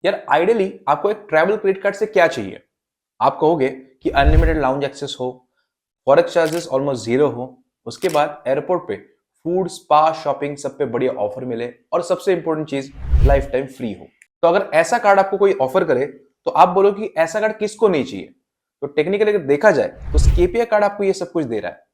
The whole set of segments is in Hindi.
यार आइडियली आपको एक ट्रैवल क्रेडिट कार्ड से क्या चाहिए? आप कहोगे कि अनलिमिटेड लाउंज एक्सेस हो, फॉरेक्स चार्जेस ऑलमोस्ट जीरो हो, उसके बाद एयरपोर्ट पे फूड, स्पा, शॉपिंग सब पे बढ़िया ऑफर मिले और सबसे इंपॉर्टेंट चीज लाइफ टाइम फ्री हो। तो अगर ऐसा कार्ड आपको कोई ऑफर करे तो आप बोलो कि ऐसा कार्ड किसको नहीं चाहिए? तो टेक्निकली अगर देखा जाए तो स्केपिया कार्ड आपको ये सब कुछ दे रहा है।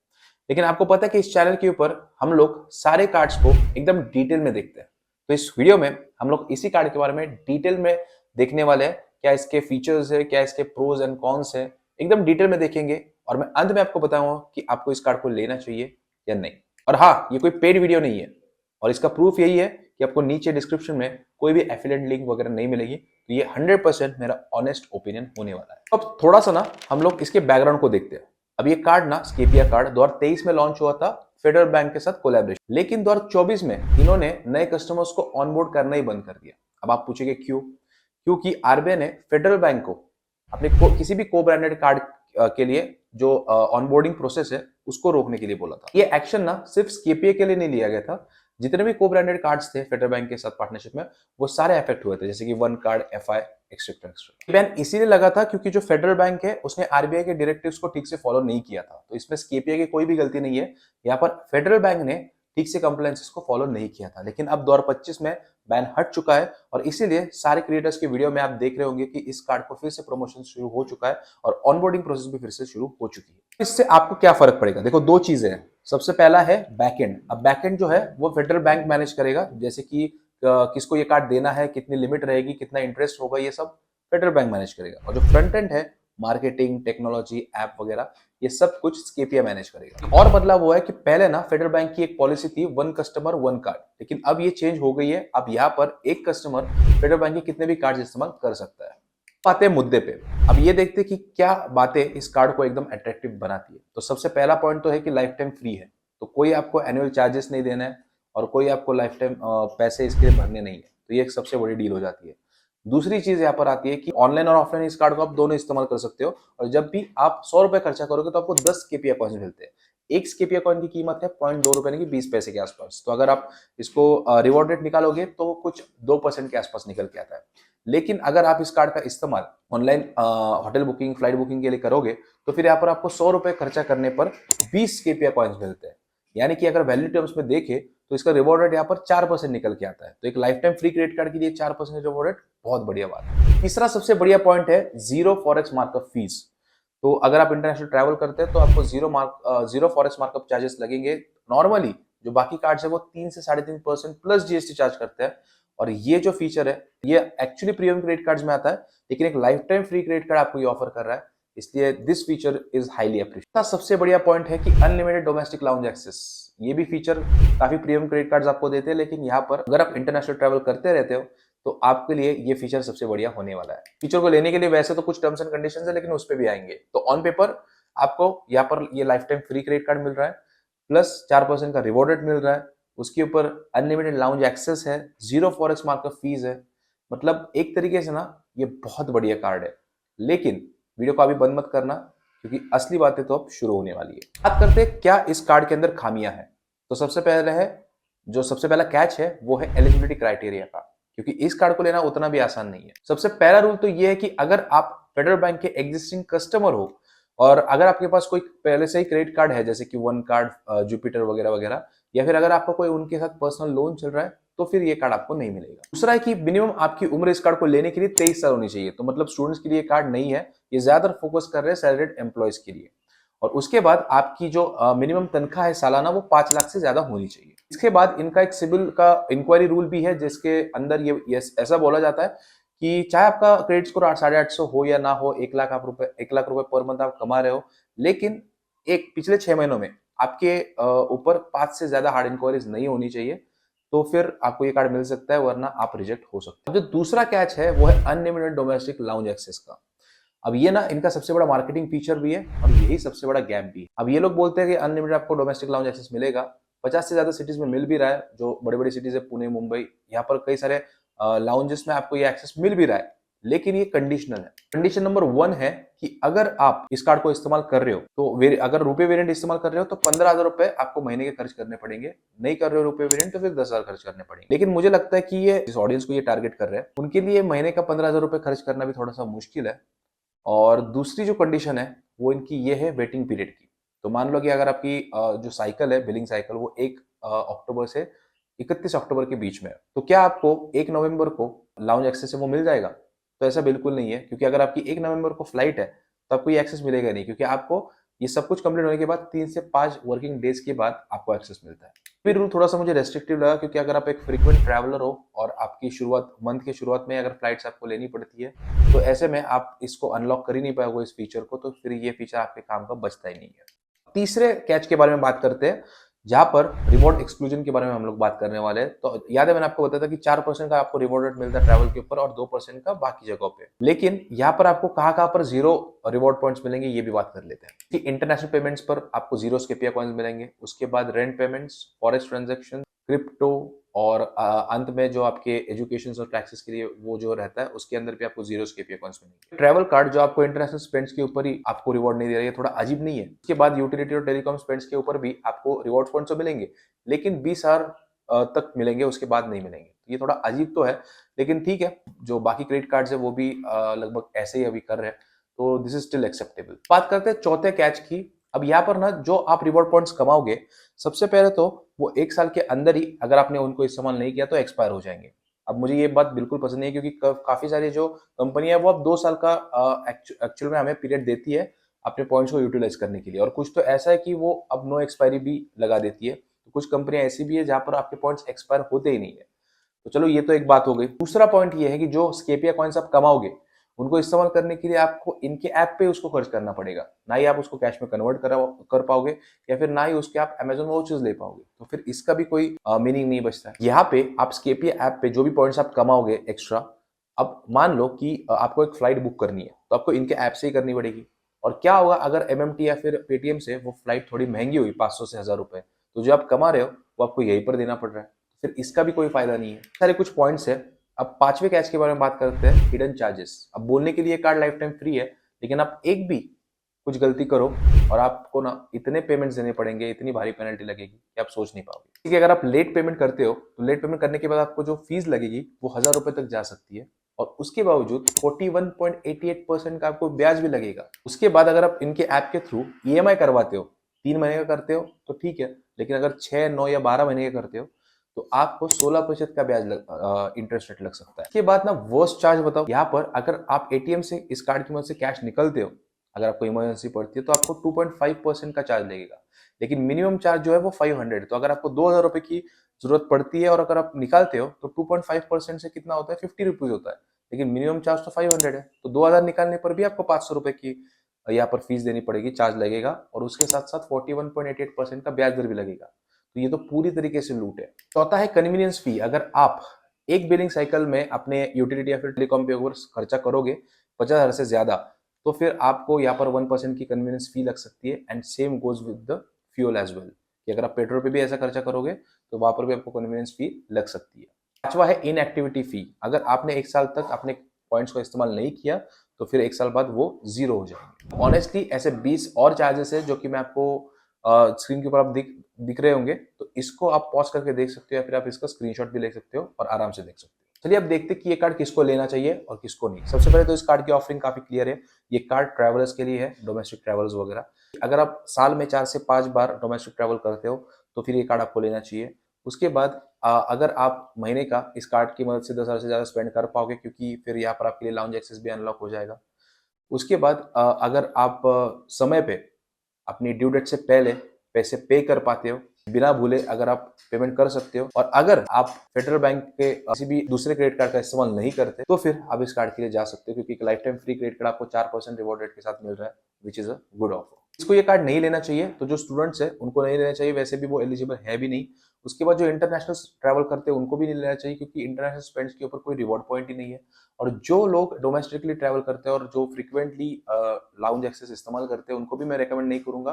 लेकिन आपको पता है कि इस चैनल के ऊपर हम लोग सारे कार्ड्स को एकदम डिटेल में देखते हैं। तो इस वीडियो में हम लोग इसी कार्ड के बारे में डिटेल में देखने वाले हैं। क्या इसके फीचर्स है, क्या इसके प्रोज एंड कॉन्स है, एकदम डिटेल में देखेंगे। और मैं अंत में आपको बताऊंगा कि आपको इस कार्ड को लेना चाहिए या नहीं। और हाँ, ये कोई पेड वीडियो नहीं है और इसका प्रूफ यही है कि आपको नीचे डिस्क्रिप्शन में कोई भी एफिलिएट लिंक वगैरह नहीं मिलेगी। तो ये 100% मेरा ऑनेस्ट ओपिनियन होने वाला है। अब थोड़ा सा ना हम लोग इसके बैकग्राउंड को देखते हैं। अब ये कार्ड ना, स्केपिया कार्ड 2023 में लॉन्च हुआ था फेडरल बैंक के साथ कोलैबोरेशन। लेकिन 2024 में इन्होंने नए कस्टमर्स को ऑनबोर्ड करना ही बंद कर दिया। अब आप पूछेंगे क्यों? क्योंकि आरबीआई ने फेडरल बैंक को अपने किसी भी को ब्रांडेड कार्ड के लिए जो ऑनबोर्डिंग प्रोसेस है उसको रोकने के लिए बोला था। ये एक्शन ना सिर्फ स्केपिया के लिए नहीं लिया गया था। जितने भी को ब्रांडेड कार्ड्स थे फेडरल बैंक के साथ पार्टनरशिप में, वो सारे अफेक्ट हुए थे, जैसे कि one card, FI, etcetera etcetera. Ban इसीलिए लगा था क्योंकि जो फेडरल बैंक है उसने आरबीआई के डायरेक्टिव्स को ठीक से फॉलो नहीं किया था। तो इसमें स्केपिया की कोई भी गलती नहीं है। यहाँ पर फेडरल बैंक ने ठीक से कंप्लायंसेस को फॉलो नहीं किया था। लेकिन अब 2025 में बैन हट चुका है और इसीलिए सारे क्रिएटर्स के वीडियो में आप देख रहे होंगे कि इस कार्ड को फिर से प्रमोशन शुरू हो चुका है और ऑनबोर्डिंग प्रोसेस भी फिर से शुरू हो चुकी है। इससे आपको क्या फर्क पड़ेगा? देखो, दो चीजें हैं। सबसे पहला है बैकएंड। अब बैकएंड जो है वो फेडरल बैंक मैनेज करेगा, जैसे कि किसको ये कार्ड देना है, कितनी लिमिट रहेगी, कितना इंटरेस्ट होगा, ये सब फेडरल बैंक मैनेज करेगा। और जो फ्रंट एंड है, मार्केटिंग, टेक्नोलॉजी, ऐप वगैरह, ये सब कुछ स्केपिया मैनेज करेगा। और बदलाव वो है कि पहले ना फेडरल बैंक की एक पॉलिसी थी वन कस्टमर वन कार्ड, लेकिन अब ये चेंज हो गई है। अब यहाँ पर एक कस्टमर फेडरल बैंक के कितने भी कार्ड इस्तेमाल कर सकता है। आते हैं मुद्दे पे। अब ये देखते हैं कि क्या बातें इस कार्ड को एकदम अट्रैक्टिव बनाती है। तो सबसे पहला पॉइंट तो है कि लाइफ टाइम फ्री है। तो कोई आपको एनुअल चार्जेस नहीं देना है और कोई आपको लाइफ टाइम पैसे इसके लिए भरने नहीं है। तो ये एक सबसे बड़ी डील हो जाती है। दूसरी चीज यहाँ पर आती है कि ऑनलाइन और ऑफलाइन इस कार्ड को आप दोनों इस्तेमाल कर सकते हो। और जब भी आप 100 रुपए खर्चा करोगे तो आपको 10 स्केपिया कॉइन मिलते हैं। एक स्केपिया कॉइन की कीमत है 0.2 रुपए यानी कि 20 पैसे के आसपास। तो अगर आप इसको रिवॉर्ड रेट निकालोगे तो कुछ 2% के आसपास निकल के आता है। लेकिन अगर आप इस कार्ड का इस्तेमाल online hotel booking, flight booking के लिए करोगे तो फिर यहाँ पर आपको 100 रुपए खर्चा करने पर 20 केपीआई कॉइन्स मिलते हैं। यानी कि अगर वैल्यू टर्म्स में देखें तो इसका रिवॉर्ड रेट यहाँ पर 4% निकल के आता है। तो एक life time free credit card के लिए 4% रिवॉर्ड रेट बहुत बढ़िया बात है। तीसरा सबसे बढ़िया पॉइंट है जीरो फॉरेक्स मार्कअप फीस। तो अगर आप इंटरनेशनल ट्रैवल करते हैं तो आपको जीरो फॉरेक्स मार्कअप चार्जेस लगेंगे। नॉर्मली जो बाकी कार्ड्स है वो 3 से 3.5% प्लस जीएसटी चार्ज करते हैं। और ये जो फीचर है ये एक्चुअली प्रीमियम क्रेडिट कार्ड्स में आता है, लेकिन एक life time free credit card आपको ये ऑफर कर रहा है, इसलिए this feature is highly appreciated. सबसे बढ़िया पॉइंट है कि अनलिमिटेड डोमेस्टिक लाउंज एक्सेस। ये भी फीचर काफी प्रीमियम क्रेडिट कार्ड्स आपको देते हैं, लेकिन यहाँ पर अगर आप इंटरनेशनल ट्रैवल करते रहते हो तो आपके लिए ये फीचर सबसे बढ़िया होने वाला है। फीचर को लेने के लिए वैसे तो कुछ टर्म्स एंड कंडीशंस है, लेकिन उस पर भी आएंगे। तो ऑन पेपर आपको यहाँ पर ये lifetime free credit card मिल रहा है, प्लस 4% का रिवॉर्ड रेट मिल रहा है, उसके ऊपर अनलिमिटेड लाउंज एक्सेस है, जीरो फॉरेक्स मार्कअप फीस है। मतलब एक तरीके से ना ये बहुत बढ़िया कार्ड है। लेकिन वीडियो को अभी बंद मत करना, क्योंकि असली बातें तो अब शुरू होने वाली है। बात करते हैं क्या इस कार्ड के अंदर खामियां हैं। तो सबसे पहला कैच है वो है एलिजिबिलिटी क्राइटेरिया का, क्योंकि इस कार्ड को लेना उतना भी आसान नहीं है। सबसे पहला रूल तो ये है कि अगर आप फेडरल बैंक के एग्जिस्टिंग कस्टमर हो और अगर आपके पास कोई पहले से ही क्रेडिट कार्ड है, जैसे कि वन कार्ड, जुपिटर वगैरह वगैरह, या फिर अगर आपका कोई उनके साथ पर्सनल लोन चल रहा है, तो फिर ये कार्ड आपको नहीं मिलेगा। दूसरा है कि मिनिमम आपकी उम्र इस कार्ड को लेने के लिए 23 साल होनी चाहिए। तो मतलब स्टूडेंट्स के लिए कार्ड नहीं है, ये ज्यादातर फोकस कर रहे हैं सैलरीड एम्प्लॉयज के लिए। और उसके बाद आपकी जो मिनिमम तनख्वाह है सालाना, वो 5 लाख से ज्यादा होनी चाहिए। इसके बाद इनका एक सिविल का इंक्वायरी रूल भी है, जिसके अंदर ये ऐसा बोला जाता है कि चाहे आपका क्रेडिट स्कोर 850 हो या ना हो, 1 लाख रुपए पर मंथ आप कमा रहे हो, लेकिन एक पिछले 6 महीनों में आपके ऊपर 5 से ज्यादा हार्ड इंक्वायरीज नहीं होनी चाहिए, तो फिर आपको ये कार्ड मिल सकता है, वरना आप रिजेक्ट हो सकते हैं। जो दूसरा कैच है वो है अनलिमिटेड डोमेस्टिक लाउंज एक्सेस का। अब ये ना इनका सबसे बड़ा मार्केटिंग फीचर भी है और यही सबसे बड़ा गैप भी है। अब ये लोग बोलते हैं कि अनलिमिटेड आपको डोमेस्टिक लाउंज एक्सेस मिलेगा। 50 से ज्यादा सिटीज में मिल भी रहा है, जो बड़ी बड़ी सिटीज है, पुणे, मुंबई, यहाँ पर कई सारे लाउंजेस में आपको ये एक्सेस मिल भी रहा है। लेकिन ये कंडीशनल है। कंडीशन नंबर 1 है कि अगर आप इस कार्ड को इस्तेमाल कर रहे हो तो अगर रुपए वेरिएंट इस्तेमाल कर रहे हो तो 15,000 रुपए आपको महीने के खर्च करने पड़ेंगे। नहीं कर रहे हो रुपए वेरिएंट तो फिर 10,000 खर्च करने पड़ेंगे। लेकिन मुझे लगता है कि ये इस ऑडियंस को ये टारगेट कर रहे हैं, उनके लिए महीने का 15,000 रुपए खर्च करना भी थोड़ा सा मुश्किल है। और दूसरी जो कंडीशन है वो इनकी ये है वेटिंग पीरियड की। तो मान लो कि अगर आपकी जो साइकिल है, बिलिंग साइकिल, वो 1 अक्टूबर से 31 अक्टूबर के बीच में है, तो क्या आपको 1 नवंबर को लाउंज एक्सेस है वो मिल जाएगा? तो ऐसा बिल्कुल नहीं है, क्योंकि अगर आपकी 1 नवंबर को फ्लाइट है तो आपको ये एक्सेस मिलेगा नहीं, क्योंकि आपको ये सब कुछ कंप्लीट होने के बाद 3 से 5 वर्किंग डेज के बाद आपको एक्सेस मिलता है। फिर रूल थोड़ा सा मुझे रेस्ट्रिक्टिव लगा, क्योंकि अगर आप एक फ्रीक्वेंट ट्रैवलर हो और आपकी शुरुआत मंथ की शुरुआत में अगर फ्लाइट्स आपको लेनी पड़ती है, तो ऐसे में आप इसको अनलॉक कर ही नहीं पाओगे इस फीचर को, तो फिर ये फीचर आपके काम का बचता ही नहीं है। तीसरे कैच के बारे में बात करते हैं, जहां पर रिवॉर्ड एक्सक्लूजन के बारे में हम लोग बात करने वाले हैं। तो याद है मैंने आपको बताया था कि 4% का आपको रिवॉर्ड रेट मिलता है ट्रैवल के ऊपर और 2% का बाकी जगहों पे। लेकिन यहाँ पर आपको कहाँ पर 0 रिवॉर्ड पॉइंट्स मिलेंगे ये भी बात कर लेते हैं। कि इंटरनेशनल पेमेंट्स पर आपको 0 स्केपिया कॉइन्स मिलेंगे, उसके बाद rent payments, forex transaction, crypto, और अंत में जो आपके एजुकेशन और टैक्सेस के लिए वो जो रहता है उसके अंदर भी आपको 0 स्केपिया कॉइन्स मिलेंगे। ट्रैवल कार्ड जो आपको इंटरनेशनल स्पेंड्स के ऊपर ही आपको रिवॉर्ड नहीं दे रहा है, थोड़ा अजीब नहीं है? उसके बाद यूटिलिटी और टेलीकॉम स्पेंड्स के ऊपर भी आपको रिवॉर्ड पॉइंट्स तो मिलेंगे, लेकिन 20,000 तक मिलेंगे, उसके बाद नहीं मिलेंगे। ये थोड़ा अजीब तो है, लेकिन ठीक है, जो बाकी क्रेडिट कार्ड्स है वो भी लगभग ऐसे ही अभी कर रहे हैं, तो दिस इज स्टिल एक्सेप्टेबल। बात करते हैं चौथे कैच की। अब यहाँ पर ना जो आप रिवॉर्ड पॉइंट्स कमाओगे, सबसे पहले तो वो 1 साल के अंदर ही अगर आपने उनको इस्तेमाल नहीं किया तो एक्सपायर हो जाएंगे। अब मुझे ये बात बिल्कुल पसंद नहीं है, क्योंकि काफी सारी जो कंपनियां है वो अब 2 साल का एक्चुअल में हमें पीरियड देती है अपने पॉइंट्स को यूटिलाइज करने के लिए, और कुछ तो ऐसा है कि वो अब नो एक्सपायरी भी लगा देती है। तो कुछ कंपनियां ऐसी भी है जहां पर आपके पॉइंट्स एक्सपायर होते ही नहीं है। तो चलो ये तो एक बात हो गई। दूसरा पॉइंट ये है कि जो स्केपिया कॉइन्स आप कमाओगे उनको इस्तेमाल करने के लिए आपको इनके ऐप पे उसको खर्च करना पड़ेगा, ना ही आप उसको कैश में कन्वर्ट कर पाओगे, या फिर ना ही उसके आप अमेजोन वाउचर्स ले पाओगे। तो फिर इसका भी कोई मीनिंग नहीं बचता है। यहाँ पे आप स्केपिया ऐप पे जो भी पॉइंट्स आप कमाओगे एक्स्ट्रा, अब मान लो कि आपको एक फ्लाइट बुक करनी है तो आपको इनके ऐप से ही करनी पड़ेगी। और क्या होगा अगर एमएमटी या फिर पेटीएम से वो फ्लाइट थोड़ी महंगी हुई 500 से 1000 रुपए, तो जो आप कमा रहे हो वो आपको यहीं पर देना पड़ रहा है, फिर इसका भी कोई फायदा नहीं है। सारे कुछ पॉइंट्स है। अब पांचवे कैच के बारे में बात करते हैं, हिडन चार्जेस। अब बोलने के लिए कार्ड लाइफ टाइम फ्री है, लेकिन आप एक भी कुछ गलती करो और आपको ना इतने पेमेंट्स देने पड़ेंगे, इतनी भारी पेनल्टी लगेगी कि आप सोच नहीं पाओगे। ठीक है, अगर आप लेट पेमेंट करते हो तो लेट पेमेंट करने के बाद आपको जो फीस लगेगी वो 1000 रुपए तक जा सकती है, और उसके बावजूद 41.88% का आपको ब्याज भी लगेगा। उसके बाद अगर आप इनके ऐप के थ्रू ईएमआई करवाते हो, 3 महीने का करते हो तो ठीक है, लेकिन अगर 6, 9 या 12 महीने का करते हो तो आपको 16% का ब्याज इंटरेस्ट रेट लग सकता है। इसके बाद ना वर्स्ट चार्ज बताओ। यहाँ पर अगर आप एटीएम से इस कार्ड की मदद से कैश निकलते हो, अगर आपको इमरजेंसी पड़ती है, तो आपको 2.5% का चार्ज लगेगा, लेकिन मिनिमम चार्ज जो है वो 500। तो अगर आपको 2000 रुपए की जरूरत पड़ती है और अगर आप निकालते हो तो 2.5% से कितना होता है, 50 रुपीज होता है, लेकिन मिनिमम चार्ज तो 500 है। तो 2000 निकालने पर भी आपको 500 रुपए की यहाँ पर फीस देनी पड़ेगी, चार्ज लगेगा, और उसके साथ साथ 41.88% का ब्याज दर भी लगेगा। तो ये तो पूरी तरीके से लूट है। चौथा है कन्वीनियंस फी। अगर आप एक बिलिंग साइकिल में अपने यूटिलिटी या फिर टेलीकॉम पे ऊपर खर्चा करोगे 50,000 से ज्यादा, तो फिर आपको यहाँ पर 1% की कन्वीनियंस फी लग सकती है। And same goes with the fuel as well, कि अगर आप पेट्रोल पे भी ऐसा खर्चा करोगे तो वहां पर भी आपको कन्वीनियंस फी लग सकती है। पांचवा है इनएक्टिविटी फी। अगर आपने 1 साल तक अपने पॉइंट्स को इस्तेमाल नहीं किया तो फिर 1 साल बाद वो 0 हो जाएंगे। ऑनेस्टली ऐसे 20 और चार्जेस है जो कि मैं आपको स्क्रीन के ऊपर आप दिख रहे होंगे, तो इसको आप पॉज करके देख सकते हो, या फिर आप इसका स्क्रीनशॉट भी ले सकते हो और आराम से देख सकते हो। चलिए अब देखते हैं कि ये कार्ड किसको लेना चाहिए और किसको नहीं। सबसे पहले तो इस कार्ड की ऑफरिंग काफी क्लियर है। ये कार्ड ट्रैवलर्स के लिए है, डोमेस्टिक ट्रैवलर्स वगैरह। अगर आप साल में 4 से 5 बार डोमेस्टिक ट्रैवल करते हो तो फिर ये कार्ड आपको लेना चाहिए। उसके बाद अगर आप महीने का इस कार्ड की मदद से 10,000 से ज्यादा स्पेंड कर पाओगे, क्योंकि फिर यहाँ पर आपके लिए लाउंज एक्सेस भी अनलॉक हो जाएगा। उसके बाद अगर आप समय पे अपनी ड्यू डेट से पहले पैसे पे कर पाते हो, बिना भूले अगर आप पेमेंट कर सकते हो, और अगर आप फेडरल बैंक के किसी भी दूसरे क्रेडिट कार्ड का इस्तेमाल नहीं करते तो फिर आप इस कार्ड के लिए जा सकते हो, क्योंकि एक life time free credit card आपको 4% रिवॉर्ड रेट के साथ मिल रहा है, which is a good offer. इसको ये कार्ड नहीं लेना चाहिए, तो जो स्टूडेंट्स है उनको नहीं लेना चाहिए, वैसे भी वो एलिजिबल है भी नहीं। उसके बाद जो इंटरनेशनल ट्रैवल करते हैं उनको भी नहीं लेना चाहिए, क्योंकि इंटरनेशनल स्पेंड्स के ऊपर कोई रिवॉर्ड पॉइंट ही नहीं है। और जो लोग डोमेस्टिकली ट्रैवल करते हैं और जो फ्रिक्वेंटली लाउंज एक्सेस इस्तेमाल करते हैं उनको भी मैं रेकमेंड नहीं करूंगा,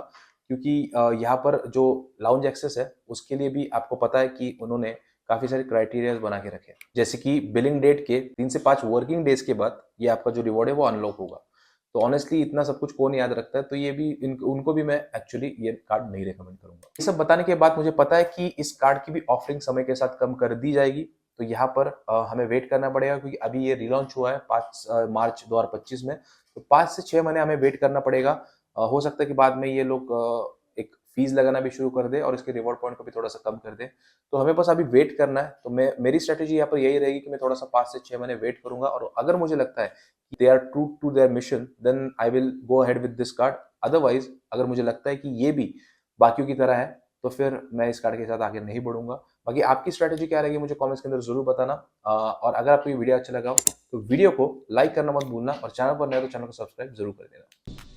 क्योंकि यहाँ पर जो लाउंज एक्सेस है उसके लिए भी आपको पता है कि उन्होंने काफी सारे क्राइटेरिया बना के रखे हैं, जैसे कि बिलिंग डेट के 3 से 5 वर्किंग डेज के बाद ये आपका जो रिवॉर्ड है वो अनलॉक होगा। तो ऑनेस्टली इतना सब कुछ कौन याद रखता है, तो ये भी उनको भी मैं एक्चुअली ये कार्ड नहीं रेकमेंड करूंगा। ये सब बताने के बाद मुझे पता है कि इस कार्ड की भी ऑफरिंग समय के साथ कम कर दी जाएगी, तो यहाँ पर हमें वेट करना पड़ेगा, क्योंकि अभी ये रिलॉन्च हुआ है 5 मार्च 2025 में, तो 5 से 6 महीने हमें वेट करना पड़ेगा। हो सकता है कि बाद में ये लोग एक फीस लगाना भी शुरू कर दे और इसके रिवॉर्ड पॉइंट को भी थोड़ा सा कम कर दे, तो हमें बस अभी वेट करना है। तो मेरी स्ट्रेटेजी यहाँ पर यही रहेगी कि मैं थोड़ा सा 5 से 6 महीने वेट करूंगा, और अगर मुझे लगता है कि they are true to their mission, then I will go ahead with this card. Otherwise अगर मुझे लगता है कि ये भी बाकियों की तरह है, तो फिर मैं इस कार्ड के साथ आगे नहीं बढ़ूंगा। बाकी आपकी स्ट्रेटेजी क्या रहेगी मुझे कमेंट्स के अंदर जरूर बताना। और अगर आपको ये वीडियो अच्छा लगा हो तो वीडियो को लाइक करना मत भूलना, और चैनल पर नए तो चैनल को सब्सक्राइब जरूर कर देना।